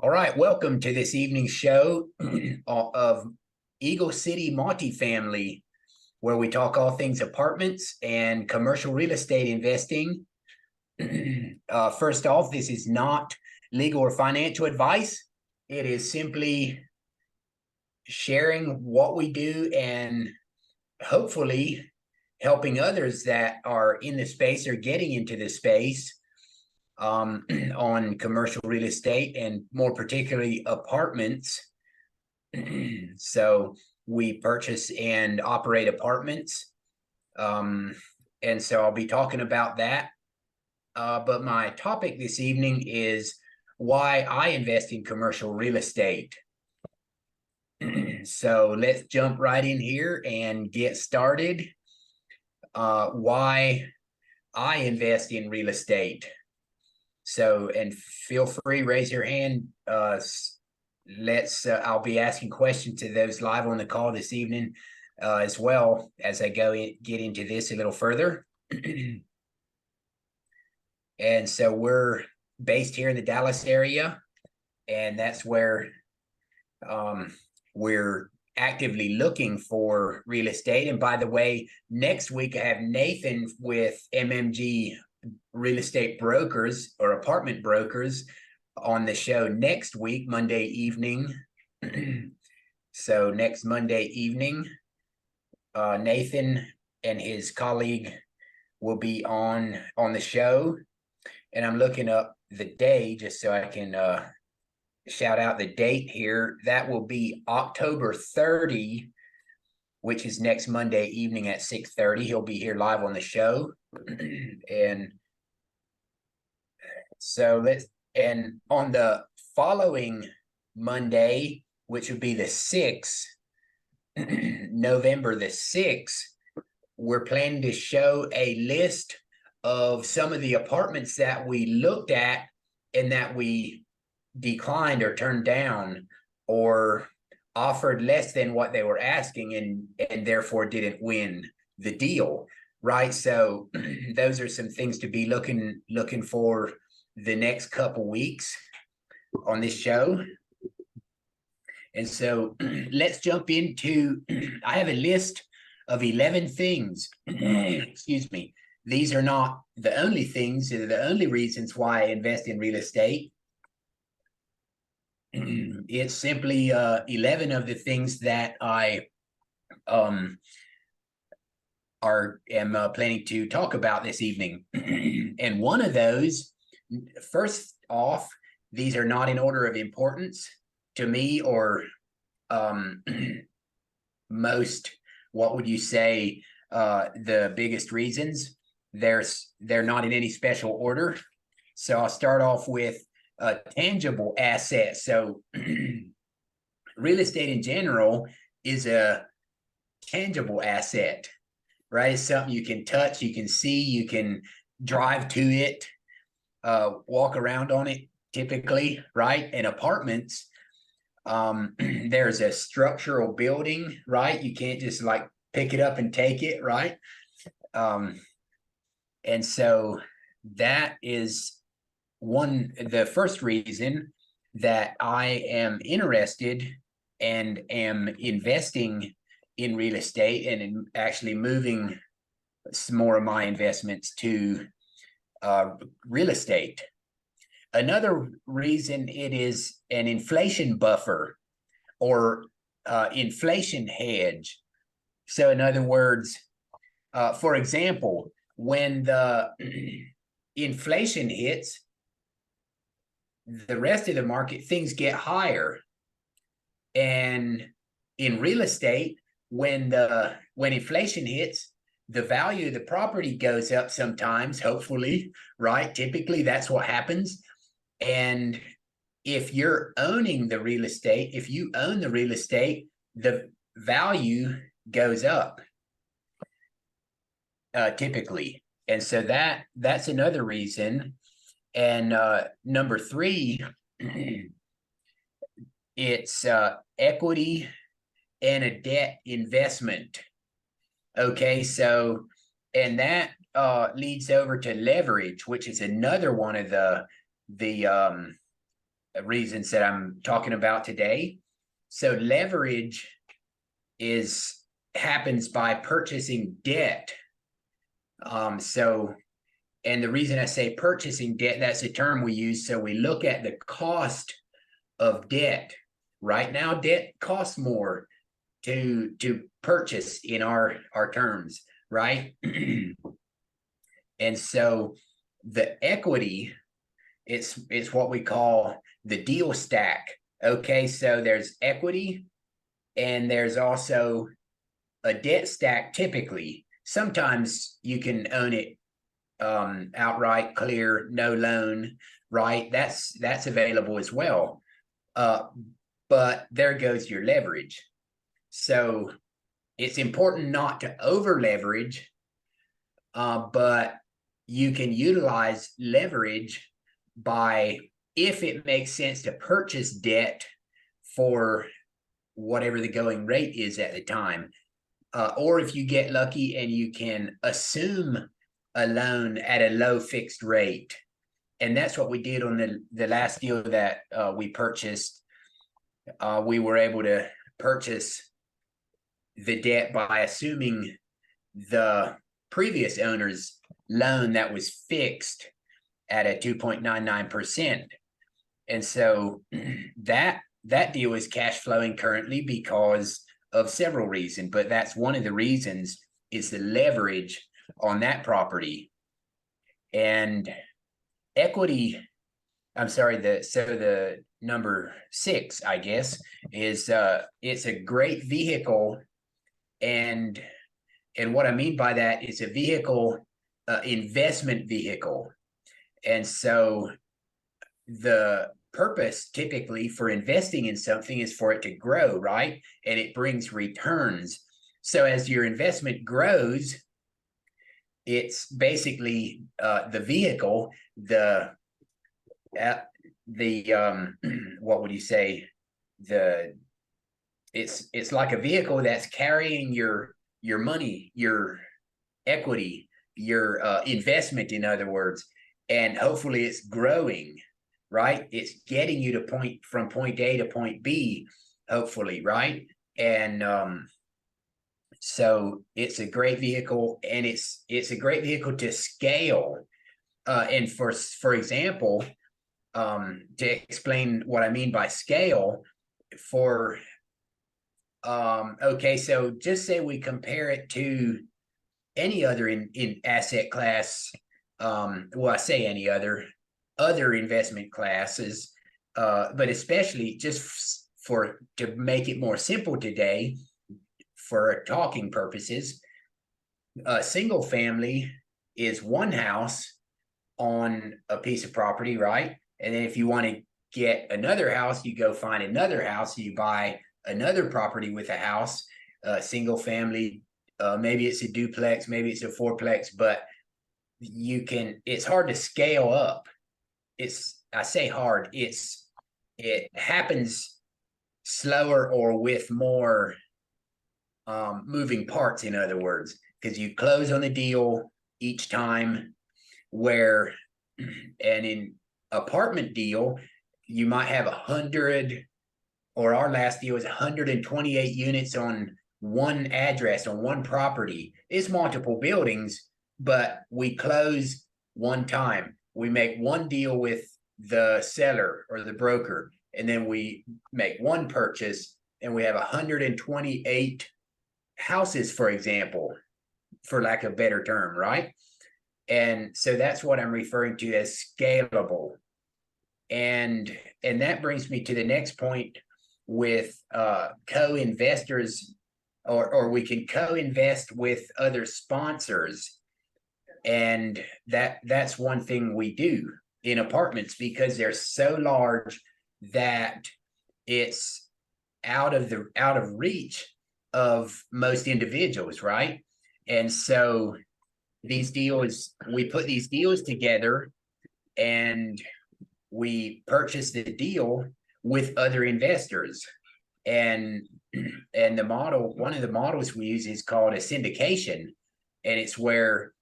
All right, welcome to this evening's show of Eagle City Multifamily, where we talk all things apartments and commercial real estate investing. First off, this is not legal or financial advice. It is simply sharing what we do and hopefully helping others that are in the space or getting into the space on commercial real estate and more particularly apartments. So we purchase and operate apartments. And so I'll be talking about that. But my topic this evening is why I invest in commercial real estate. So let's jump right in here and get started. Why I invest in real estate. So, and feel free, raise your hand. I'll be asking questions to those live on the call this evening, as well as I get into this a little further. And so we're based here in the Dallas area, and that's where we're actively looking for real estate. And by the way, next week I have Nathan with MMG Real Estate Brokers or Apartment Brokers on the show next week, Monday evening. So next Monday evening, Nathan and his colleague will be on the show. And I'm looking up the day just so I can shout out the date here. That will be October 30, which is next Monday evening at 6:30. He'll be here live on the show. And so and on the following Monday, which would be the 6th, November the 6th, we're planning to show a list of some of the apartments that we looked at and that we declined or turned down or offered less than what they were asking and therefore didn't win the deal, right? So those are some things to be looking for the next couple weeks on this show. And so let's jump into, I have a list of 11 things. Excuse me. These are not the only things, they're the only reasons why I invest in real estate. It's simply 11 of the things that I am planning to talk about this evening. And one of those, first off, these are not in order of importance to me or most, what would you say, the biggest reasons. They're not in any special order. So I'll start off with tangible assets. So real estate in general is a tangible asset, right? It's something you can touch, you can see, you can drive to it, walk around on it typically, right? And apartments, there's a structural building, right? You can't just like pick it up and take it, right? And so that is the first reason that I am interested and am investing in real estate and in actually moving some more of my investments to real estate. Another reason, it is an inflation buffer or inflation hedge. So in other words, for example, when the inflation hits, the rest of the market, things get higher. And in real estate, when inflation hits, the value of the property goes up sometimes, hopefully, right? Typically, that's what happens. And if you're owning the real estate, if you own the real estate, the value goes up, typically. And so that's another reason. And number 3, it's equity and a debt investment. Okay, so, and that leads over to leverage, which is another one of the reasons that I'm talking about today. So leverage happens by purchasing debt. And the reason I say purchasing debt, that's a term we use. So we look at the cost of debt. Right now, debt costs more to purchase in our terms, right? And so the equity, it's what we call the deal stack. Okay, so there's equity and there's also a debt stack. Typically, sometimes you can own it outright, clear, no loan, right? That's available as well. But there goes your leverage. So it's important not to over leverage, but you can utilize leverage by, if it makes sense to purchase debt for whatever the going rate is at the time, or if you get lucky and you can assume a loan at a low fixed rate. And that's what we did on the last deal that we purchased. We were able to purchase the debt by assuming the previous owner's loan that was fixed at a 2.99%. And so that deal is cash flowing currently because of several reasons, but that's one of the reasons is the leverage on that property. And equity, I'm sorry, the number 6, I guess, is it's a great vehicle. And what I mean by that is a vehicle, investment vehicle. And so the purpose typically for investing in something is for it to grow, right? And it brings returns. So as your investment grows, it's basically the vehicle, what would you say? It's like a vehicle that's carrying your money, your equity, your investment, in other words, and hopefully it's growing, right? It's getting you to from point A to point B, hopefully, right? And so it's a great vehicle, and it's a great vehicle to scale. And for example, to explain what I mean by scale, okay, so just say we compare it to any other in asset class. Well, I say any other investment classes, but especially just to make it more simple today for talking purposes, single family is one house on a piece of property, right? And then if you want to get another house, you go find another house, you buy another property with a house, single family, maybe it's a duplex, maybe it's a fourplex, but it's hard to scale up. I say hard, it happens slower or with more moving parts, in other words, because you close on the deal each time, and in apartment deal, you might have 100, or our last deal was 128 units on one address, on one property. It's multiple buildings, but we close one time. We make one deal with the seller or the broker, and then we make one purchase, and we have 128 houses, for example, for lack of a better term, right? And so that's what I'm referring to as scalable. And that brings me to the next point with co-investors, or we can co-invest with other sponsors. And that's one thing we do in apartments, because they're so large that it's out of reach of most individuals, right? And so we put these deals together, and we purchase the deal with other investors. And one of the models we use is called a syndication, and it's where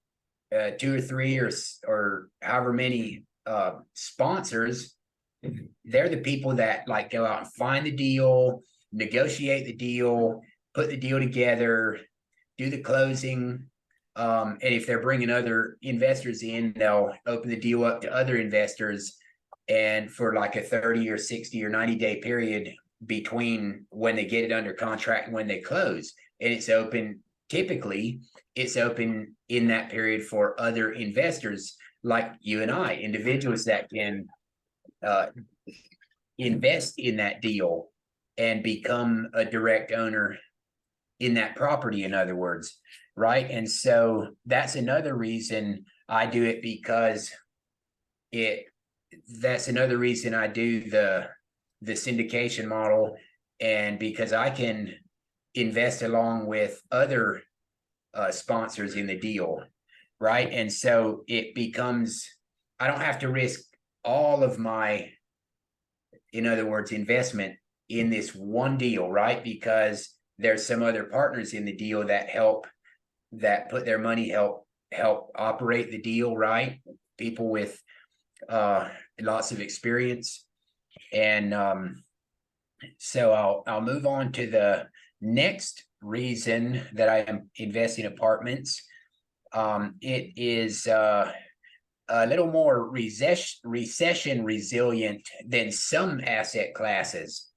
2 or 3 or however many sponsors they're the people that like go out and find the deal, negotiate the deal, put the deal together, do the closing. And if they're bringing other investors in, they'll open the deal up to other investors. And for like a 30 or 60 or 90-day period between when they get it under contract and when they close. And it's open, typically, it's open in that period for other investors like you and I, individuals that can invest in that deal and become a direct owner in that property, in other words, right? And so that's another reason I do it, because that's another reason I do the syndication model, and because I can invest along with other sponsors in the deal, right? And so it becomes, I don't have to risk all of my, in other words, investment in this one deal, right? Because there's some other partners in the deal that put their money, help operate the deal, right? People with lots of experience. And so I'll move on to the next reason that I am investing in apartments. It is a little more recession resilient than some asset classes.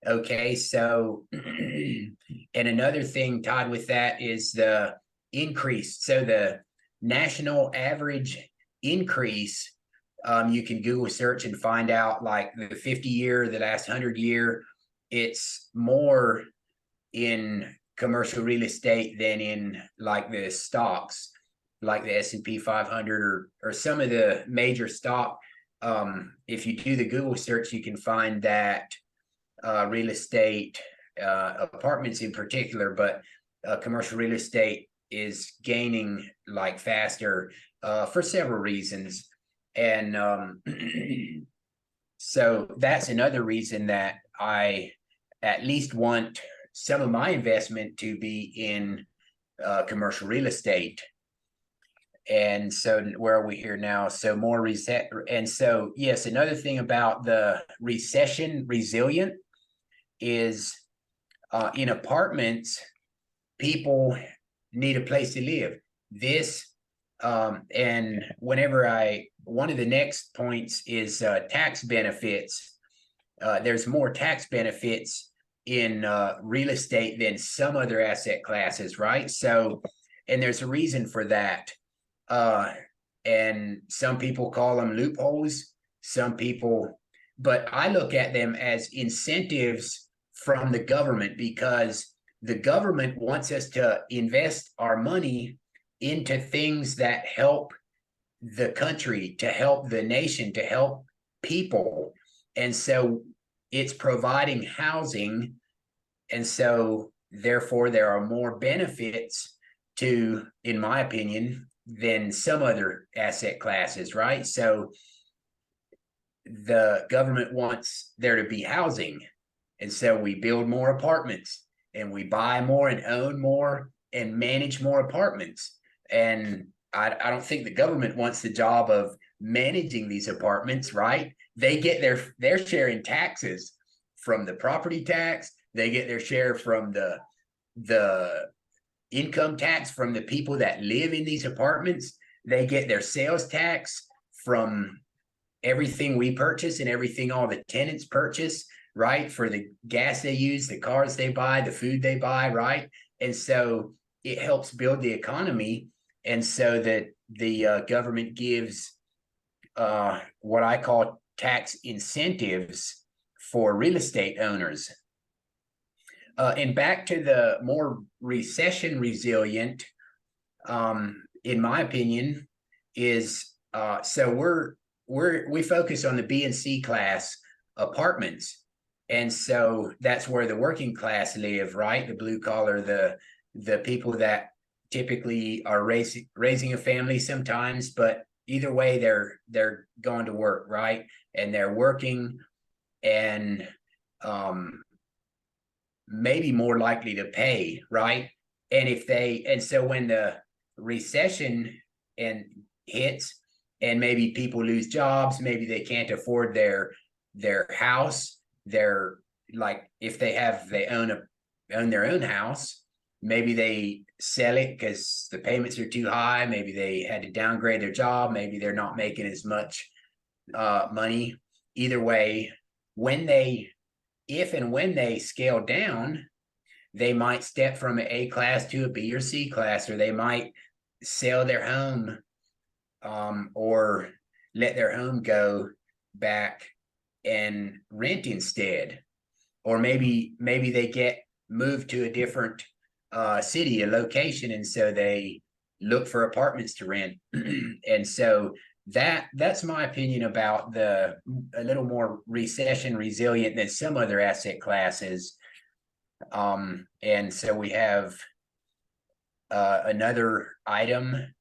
Okay, so and another thing tied with that is the increase. So the national average increase, you can Google search and find out, like the 50-year, the last 100-year, it's more in commercial real estate than in like the stocks, like the S&P 500 or some of the major stock. If you do the Google search, you can find that real estate, apartments in particular, but commercial real estate is gaining like faster for several reasons. And so that's another reason that I at least want some of my investment to be in commercial real estate. And so where are we here now? So more reset. And so, yes, another thing about the recession resilient is in apartments, people need a place to live. This and one of the next points is tax benefits. There's more tax benefits in real estate than some other asset classes, right? So, and there's a reason for that. And some people call them loopholes, but I look at them as incentives from the government, because the government wants us to invest our money into things that help the country, to help the nation, to help people. And so it's providing housing. And so therefore there are more benefits to, in my opinion, than some other asset classes, right? So the government wants there to be housing. And so we build more apartments, and we buy more and own more and manage more apartments. And I don't think the government wants the job of managing these apartments, right? They get their share in taxes from the property tax. They get their share from the income tax from the people that live in these apartments. They get their sales tax from everything we purchase and everything all the tenants purchase, right? For the gas they use, the cars they buy, the food they buy, right? And so it helps build the economy. And so that the government gives what I call tax incentives for real estate owners. And back to the more recession resilient, in my opinion, is so we focus on the B and C class apartments. And so that's where the working class live, right? The blue collar, the people that typically are raising a family sometimes, but either way, they're going to work, right? And they're working, and maybe more likely to pay, right? And so when the recession hits, and maybe people lose jobs, maybe they can't afford their their house, their, like, if they own their own house, maybe they sell it because the payments are too high. Maybe they had to downgrade their job. Maybe they're not making as much money. Either way, if and when they scale down, they might step from an A class to a B or C class, or they might sell their home, or let their home go back and rent instead. Or maybe they get moved to a different city, a location, and so they look for apartments to rent. And so that's my opinion about a little more recession resilient than some other asset classes. And so we have another item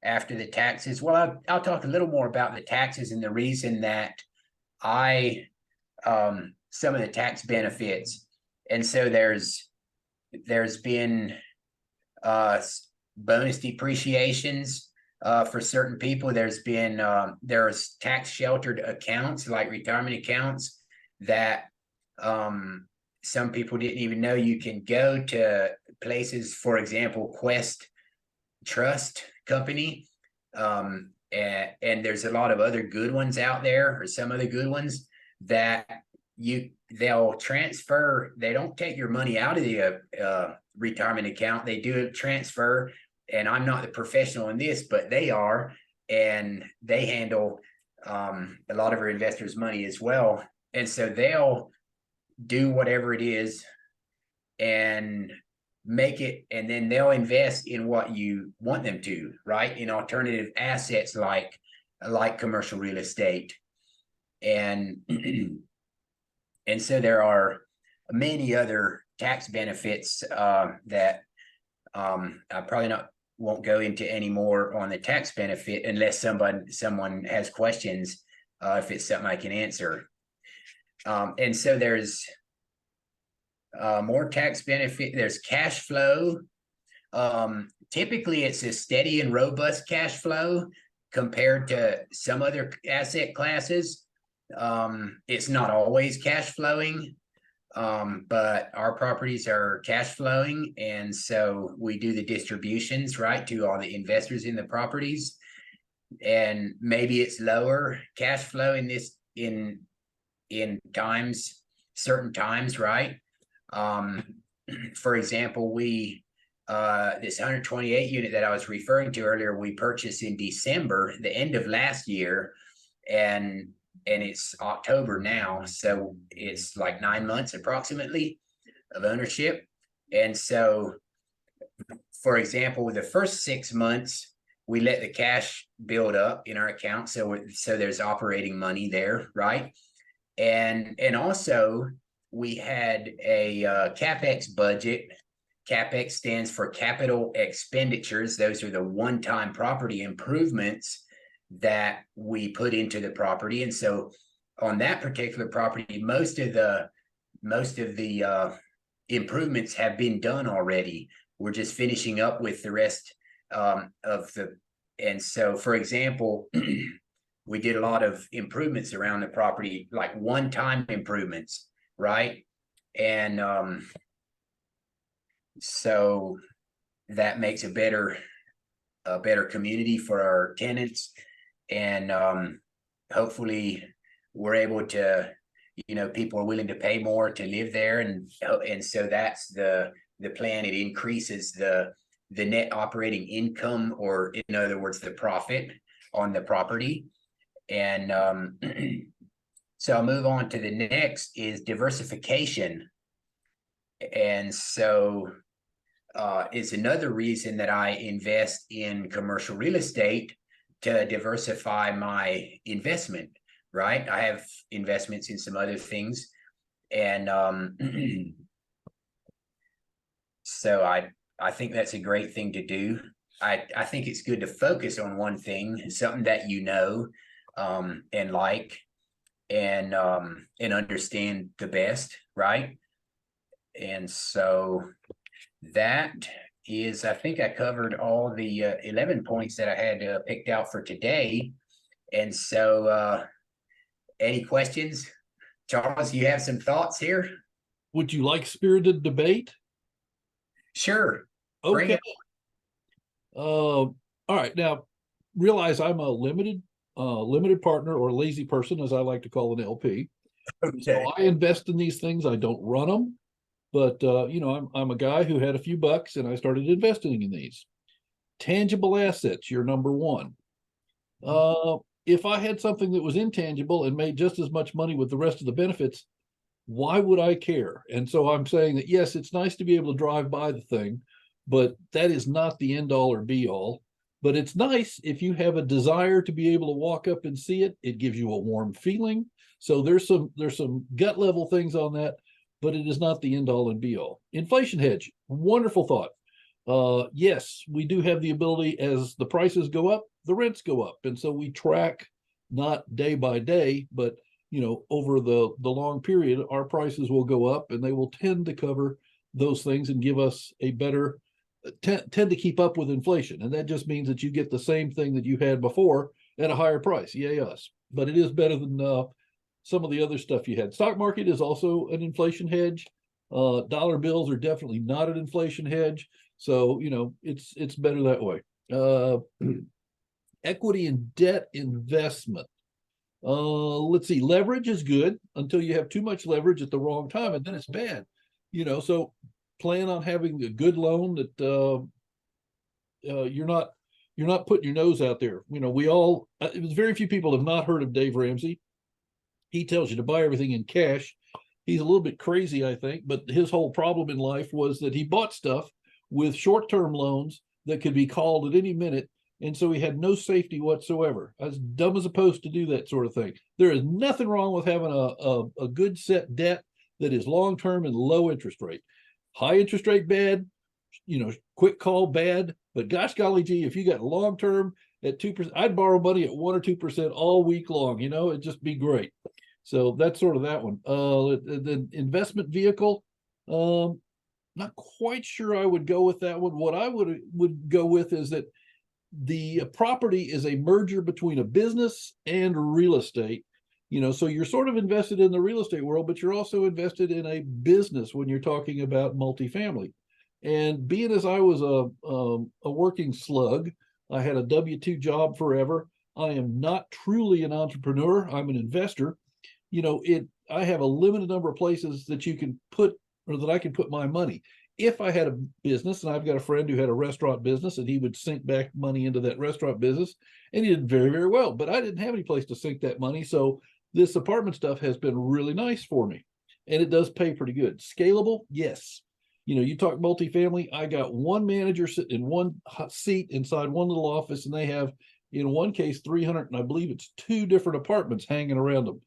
after the taxes. Well, I'll talk a little more about the taxes and the reason that some of the tax benefits. And so there's been bonus depreciations for certain people. There's tax sheltered accounts, like retirement accounts, that some people didn't even know you can go to places. For example, Quest Trust Company, and there's a lot of other good ones out there, or some of the good ones that they'll transfer. They don't take your money out of the retirement account. They do a transfer, and I'm not the professional in this, but they are, and they handle a lot of our investors' money as well. And so they'll do whatever it is and make it, and then they'll invest in what you want them to, right? In alternative assets like commercial real estate. And and so there are many other tax benefits that I probably won't go into any more on the tax benefit unless someone has questions, if it's something I can answer. And so there's more tax benefit. There's cash flow. Typically, it's a steady and robust cash flow compared to some other asset classes. It's not always cash flowing, but our properties are cash flowing, and so we do the distributions, right, to all the investors in the properties. And maybe it's lower cash flow in certain times, right? For example, this 128 unit that I was referring to earlier, we purchased in December, the end of last year, and it's October now, so it's like 9 months approximately of ownership. And so, for example, the first 6 months, we let the cash build up in our account, so there's operating money there, right? And also, we had a CapEx budget. CapEx stands for capital expenditures. Those are the one-time property improvements that we put into the property. And so on that particular property, most of the improvements have been done already. We're just finishing up with the rest and so, for example, we did a lot of improvements around the property, like one-time improvements, right? And so that makes a better community for our tenants. And hopefully we're able to, people are willing to pay more to live there. And so that's the plan. It increases the net operating income, or in other words, the profit on the property. And so I'll move on to the next is diversification. And so it's another reason that I invest in commercial real estate, to diversify my investment, right? I have investments in some other things. And so I think that's a great thing to do. I think it's good to focus on one thing, something that and like, and understand the best, right? And so that is, I think I covered all the 11 points that I had picked out for today. And so any questions? Charles, you have some thoughts here? Would you like spirited debate? Sure. Bring Okay. it. All right. Now, realize I'm a limited partner, or lazy person, as I like to call an LP. So Okay. I invest in these things. I don't run them, but I'm a guy who had a few bucks, and I started investing in these. Tangible assets, you're number one. If I had something that was intangible and made just as much money with the rest of the benefits, why would I care? And so I'm saying that yes, it's nice to be able to drive by the thing, but that is not the end all or be all. But it's nice if you have a desire to be able to walk up and see it. It gives you a warm feeling. So there's some gut level things on that, but it is not the end all and be all. Inflation hedge, wonderful thought. Yes, we do have the ability, as the prices go up, the rents go up, and so we track not day by day, but over the long period, our prices will go up, and they will tend to cover those things and give us a better tend to keep up with inflation, and that just means that you get the same thing that you had before at a higher price. Yay us! But it is better than some of the other stuff you had. Stock market is also an inflation hedge. Dollar bills are definitely not an inflation hedge, so it's better that way. Equity and debt investment. Let's see. Leverage is good until you have too much leverage at the wrong time, and then it's bad. So plan on having a good loan that you're not putting your nose out there. We all. It was very few people have not heard of Dave Ramsey. He tells you to buy everything in cash. He's a little bit crazy, I think, but his whole problem in life was that he bought stuff with short-term loans that could be called at any minute, and so he had no safety whatsoever. As dumb as opposed to do that sort of thing. There is nothing wrong with having a good set debt that is long-term and low interest rate. High interest rate bad, quick call bad, but gosh golly gee, if you got long-term at 2%, I'd borrow money at 1 or 2% all week long. It'd just be great. So that's sort of that one. The investment vehicle, not quite sure I would go with that one. What I would go with is that the property is a merger between a business and real estate. So you're sort of invested in the real estate world, but you're also invested in a business when you're talking about multifamily. And being as I was a working slug, I had a W-2 job forever. I am not truly an entrepreneur. I'm an investor. I have a limited number of places that you can put, or that I can put my money. If I had a business, and I've got a friend who had a restaurant business, and he would sink back money into that restaurant business, and he did very, very well, but I didn't have any place to sink that money. So this apartment stuff has been really nice for me, and it does pay pretty good. Scalable, yes. You talk multifamily, I got one manager sitting in one seat inside one little office, and they have, in one case, 300, and I believe it's 2 different apartments hanging around them.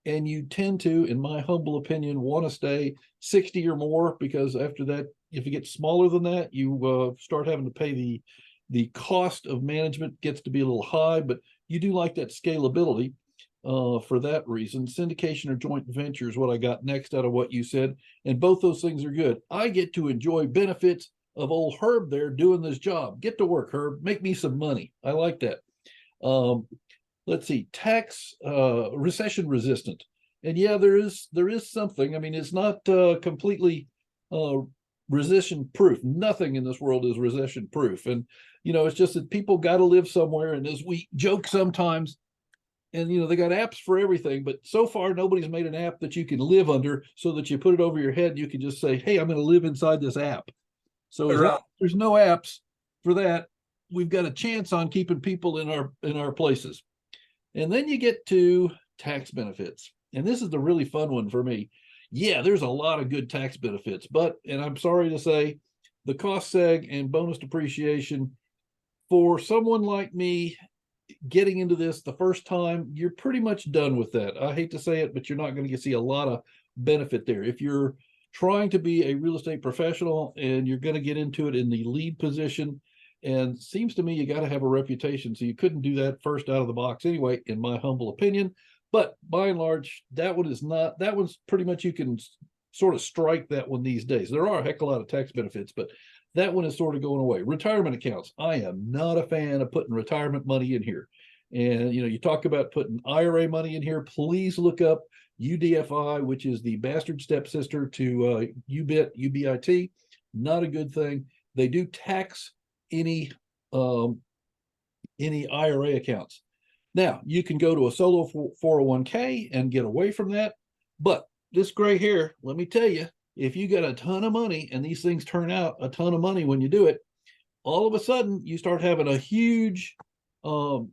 And you tend to, in my humble opinion, want to stay 60 or more, because after that, if you get smaller than that, you start having to pay the cost of management gets to be a little high, but you do like that scalability for that reason. Syndication or joint venture is what I got next out of what you said, and both those things are good. I get to enjoy benefits of old Herb there doing this job. Get to work, Herb. Make me some money. I like that. Let's see, tax recession resistant. And yeah, there is something. I mean, it's not completely recession proof. Nothing in this world is recession proof. And it's just that people got to live somewhere. And as we joke sometimes, and they got apps for everything, but so far nobody's made an app that you can live under, so that you put it over your head and you can just say, hey, I'm going to live inside this app. So as long as there's no apps for that, we've got a chance on keeping people in our places. And then you get to tax benefits. And this is the really fun one for me. Yeah, there's a lot of good tax benefits, but, and I'm sorry to say, the cost seg and bonus depreciation, for someone like me getting into this the first time, you're pretty much done with that. I hate to say it, but you're not going to see a lot of benefit there. If you're trying to be a real estate professional and you're going to get into it in the lead position, and seems to me you got to have a reputation, so you couldn't do that first out of the box anyway, in my humble opinion. But by and large, that one's pretty much, you can sort of strike that one these days. There are a heck of a lot of tax benefits, but that one is sort of going away. Retirement accounts, I am not a fan of putting retirement money in here. And you talk about putting IRA money in here. Please look up UDFI, which is the bastard stepsister to UBIT. Not a good thing. They do tax any IRA accounts. Now, you can go to a solo 401k and get away from that. But this gray hair, let me tell you, if you got a ton of money and these things turn out a ton of money when you do it, all of a sudden you start having a huge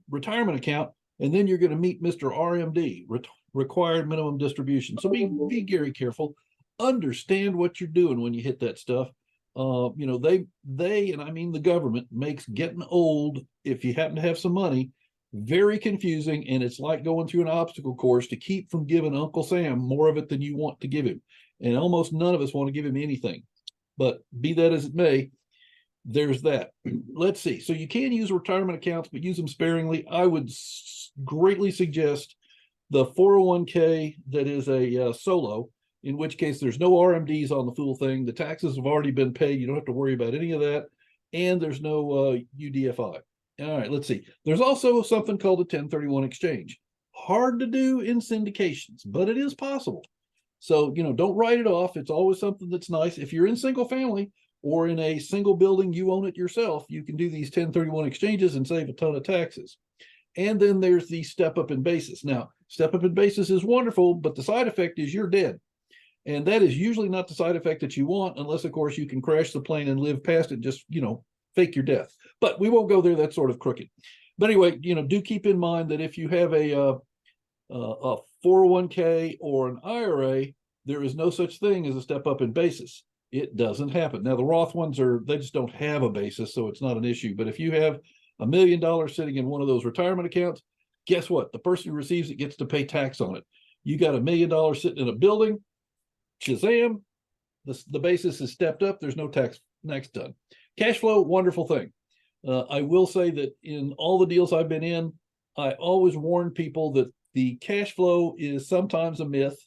retirement account, and then you're going to meet Mr. RMD, required minimum distribution. So be very careful. Understand what you're doing when you hit that stuff. They and I mean the government makes getting old, if you happen to have some money, very confusing, and it's like going through an obstacle course to keep from giving Uncle Sam more of it than you want to give him. And almost none of us want to give him anything. But be that as it may, there's that. Let's see. So you can use retirement accounts, but use them sparingly. I would greatly suggest the 401k that is a solo, in which case there's no RMDs on the full thing. The taxes have already been paid. You don't have to worry about any of that. And there's no UDFI. All right, let's see. There's also something called a 1031 exchange. Hard to do in syndications, but it is possible. So, don't write it off. It's always something that's nice. If you're in single family or in a single building, you own it yourself, you can do these 1031 exchanges and save a ton of taxes. And then there's the step up in basis. Now, step up in basis is wonderful, but the side effect is you're dead. And that is usually not the side effect that you want, unless, of course, you can crash the plane and live past it, just, fake your death. But we won't go there. That's sort of crooked. But anyway, do keep in mind that if you have a 401k or an IRA, there is no such thing as a step up in basis. It doesn't happen. Now, the Roth ones they just don't have a basis, so it's not an issue. But if you have $1 million sitting in one of those retirement accounts, guess what? The person who receives it gets to pay tax on it. You got $1 million sitting in a building, shazam, the basis is stepped up. There's no tax next done. Cash flow, wonderful thing. I will say that in all the deals I've been in, I always warn people that the cash flow is sometimes a myth.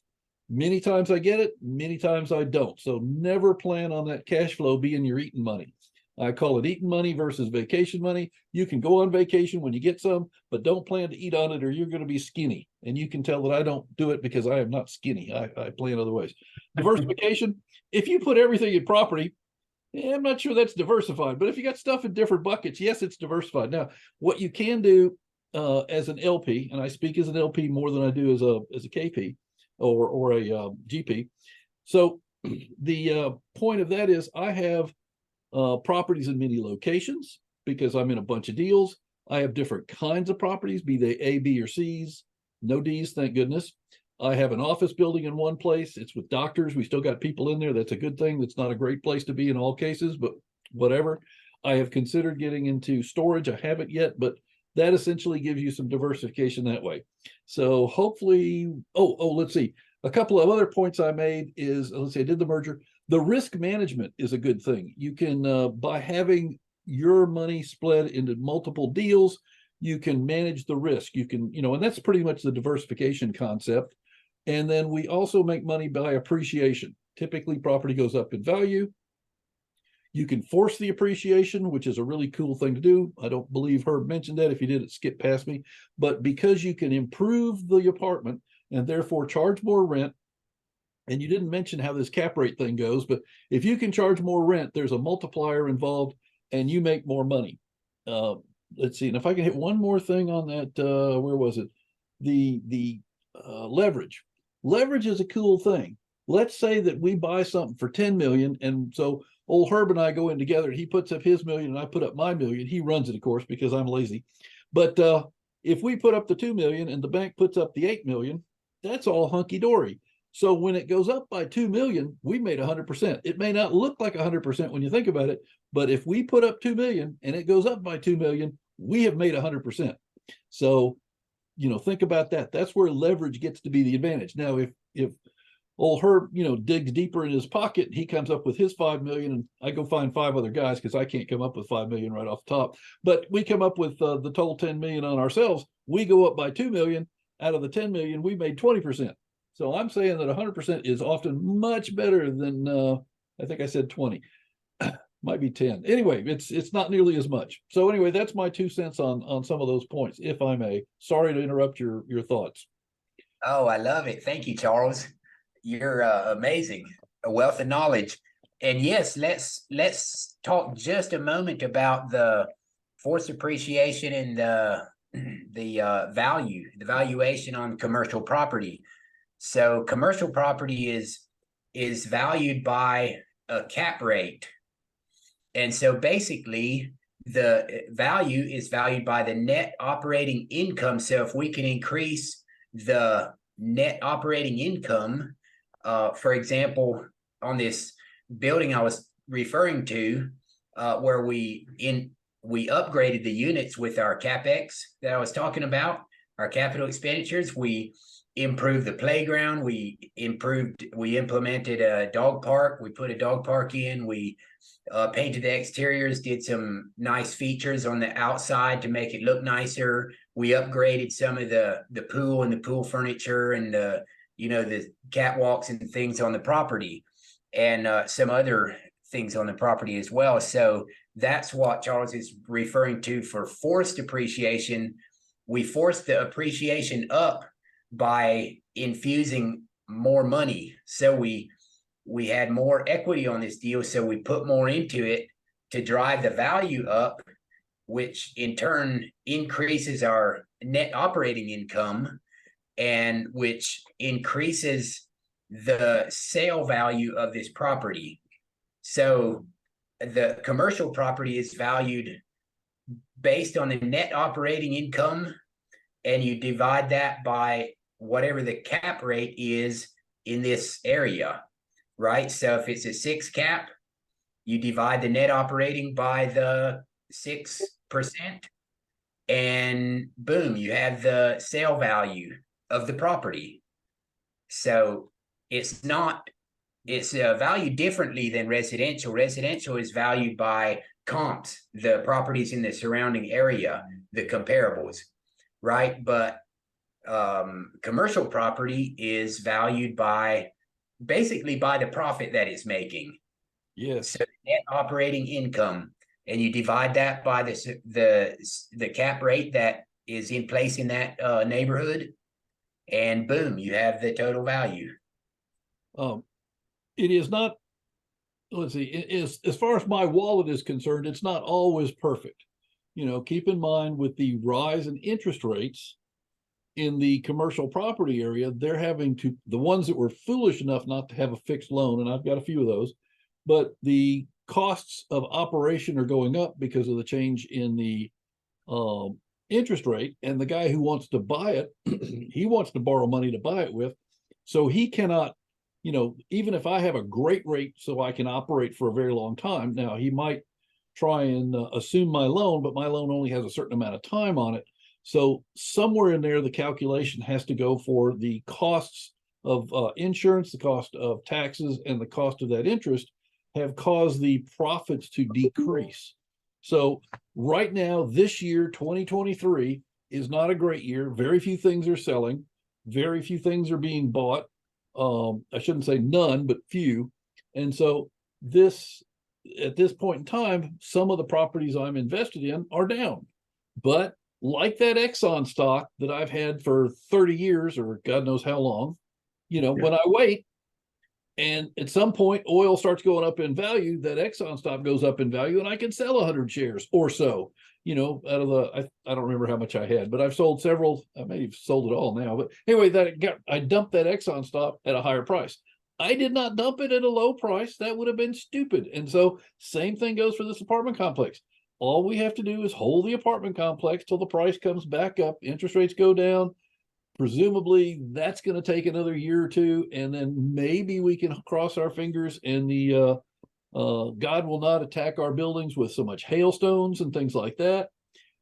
Many times I get it, many times I don't. So never plan on that cash flow being your eating money. I call it eating money versus vacation money. You can go on vacation when you get some, but don't plan to eat on it or you're going to be skinny. And you can tell that I don't do it because I am not skinny. I plan other ways. Diversification, if you put everything in property, I'm not sure that's diversified, but if you got stuff in different buckets, yes, it's diversified. Now, what you can do as an LP, and I speak as an LP more than I do as a KP or a GP. So the point of that is I have properties in many locations because I'm in a bunch of deals. I have different kinds of properties, be they A, B, or C's. No D's, thank goodness. I have an office building in one place. It's with doctors. We still got people in there. That's a good thing. That's not a great place to be in all cases, but whatever. I have considered getting into storage. I haven't yet, but that essentially gives you some diversification that way. So hopefully, let's see. A couple of other points I made is, let's say I did the merger. The risk management is a good thing. You can, by having your money split into multiple deals, you can manage the risk. You can, and that's pretty much the diversification concept. And then we also make money by appreciation. Typically, property goes up in value. You can force the appreciation, which is a really cool thing to do. I don't believe Herb mentioned that. If he did, it skipped past me. But because you can improve the apartment and therefore charge more rent, and you didn't mention how this cap rate thing goes, but if you can charge more rent, there's a multiplier involved and you make more money. Let's see. And if I can hit one more thing on that, where was it? The leverage. Leverage is a cool thing. Let's say that we buy something for 10 million. And so old Herb and I go in together. He puts up his million and I put up my million. He runs it, of course, because I'm lazy. But if we put up the 2 million and the bank puts up the 8 million, that's all hunky dory. So when it goes up by 2 million, we made 100%. It may not look like 100% when you think about it, but if we put up 2 million and it goes up by 2 million, we have made 100%. So, think about that. That's where leverage gets to be the advantage. Now, if old Herb, digs deeper in his pocket, he comes up with his 5 million, and I go find 5 other guys because I can't come up with 5 million right off the top. But we come up with the total 10 million on ourselves. We go up by 2 million. Out of the 10 million, we made 20%. So I'm saying that 100% is often much better than I think I said 20. Might be 10. Anyway, it's not nearly as much. So anyway, that's my 2 cents on some of those points, if I may. Sorry to interrupt your thoughts. Oh, I love it. Thank you, Charles. You're amazing. A wealth of knowledge. And yes, let's talk just a moment about the forced appreciation and the valuation on commercial property. So commercial property is valued by a cap rate. And so basically the value is valued by the net operating income. So if we can increase the net operating income, for example, on this building I was referring to, where we upgraded the units with our CapEx that I was talking about, our capital expenditures. We improved the playground. We implemented a dog park. We put a dog park in. We painted the exteriors, did some nice features on the outside to make it look nicer. We upgraded some of the pool and the pool furniture and the catwalks and things on the property, and some other things on the property as well. So that's what Charles is referring to for forced appreciation. We forced the appreciation up by infusing more money. So we had more equity on this deal, so we put more into it to drive the value up, which in turn increases our net operating income, and which increases the sale value of this property. So the commercial property is valued based on the net operating income, and you divide that by whatever the cap rate is in this area, right? So if it's a 6 cap, you divide the net operating by the 6%, and boom, you have the sale value of the property. So it's valued differently than residential. Residential is valued by comps, the properties in the surrounding area, the comparables, right? But commercial property is valued basically by the profit that it's making. Yes. So net operating income, and you divide that by the cap rate that is in place in that neighborhood, and boom, you have the total value. It is not, let's see, as far as my wallet is concerned, it's not always perfect. Keep in mind, with the rise in interest rates in the commercial property area, they're having to, the ones that were foolish enough not to have a fixed loan, and I've got a few of those, but the costs of operation are going up because of the change in the interest rate. And the guy who wants to buy it, he wants to borrow money to buy it with. So he cannot, even if I have a great rate so I can operate for a very long time, now he might try and assume my loan, but my loan only has a certain amount of time on it. So somewhere in there, the calculation has to go for the costs of insurance, the cost of taxes, and the cost of that interest have caused the profits to decrease. So right now, this year, 2023, is not a great year. Very few things are selling. Very few things are being bought. I shouldn't say none, but few. And so at this point in time, some of the properties I'm invested in are down. But like that Exxon stock that I've had for 30 years or God knows how long, when I wait, and at some point oil starts going up in value, that Exxon stock goes up in value, and I can sell 100 shares or so, out of I don't remember how much I had, but I've sold several. I may have sold it all now, but anyway, I dumped that Exxon stock at a higher price. I did not dump it at a low price. That would have been stupid. And so same thing goes for this apartment complex. All we have to do is hold the apartment complex till the price comes back up, interest rates go down. Presumably that's going to take another year or two, and then maybe we can cross our fingers and the God will not attack our buildings with so much hailstones and things like that.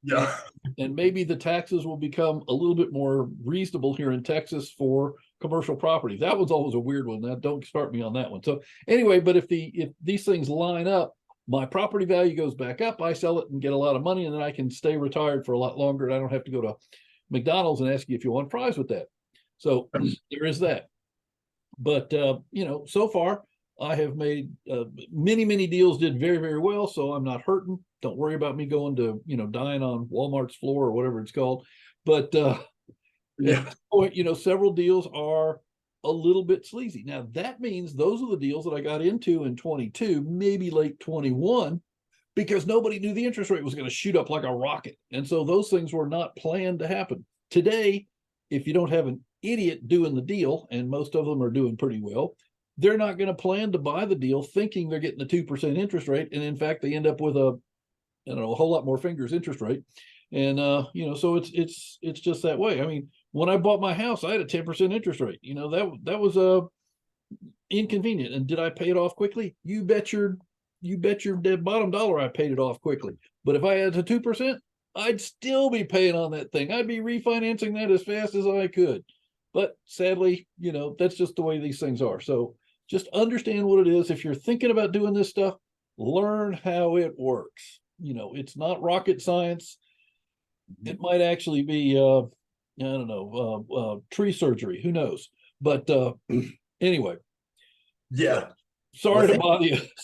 Yeah. And maybe the taxes will become a little bit more reasonable here in Texas for commercial property. That was always a weird one. Now, don't start me on that one. So anyway, but if these things line up, my property value goes back up, I sell it and get a lot of money, and then I can stay retired for a lot longer, and I don't have to go to McDonald's and ask you if you want fries with that. So there is that. But so far, I have made many deals did very, very well. So I'm not hurting. Don't worry about me going to, dying on Walmart's floor or whatever it's called. But at this point, several deals are a little bit sleazy. Now that means those are the deals that I got into in 22, maybe late 21, because nobody knew the interest rate was going to shoot up like a rocket. And so those things were not planned to happen. Today, if you don't have an idiot doing the deal, and most of them are doing pretty well, they're not going to plan to buy the deal thinking they're getting a 2% interest rate. And in fact, they end up with a whole lot more fingers interest rate. And so it's just that way. I mean, when I bought my house, I had a 10% interest rate. That was inconvenient. And did I pay it off quickly? You bet your dead bottom dollar I paid it off quickly. But if I had a 2%, I'd still be paying on that thing. I'd be refinancing that as fast as I could. But sadly, that's just the way these things are. So just understand what it is. If you're thinking about doing this stuff, learn how it works. It's not rocket science. It might actually be, I don't know, tree surgery. Who knows? But anyway. Yeah. Sorry to bother you.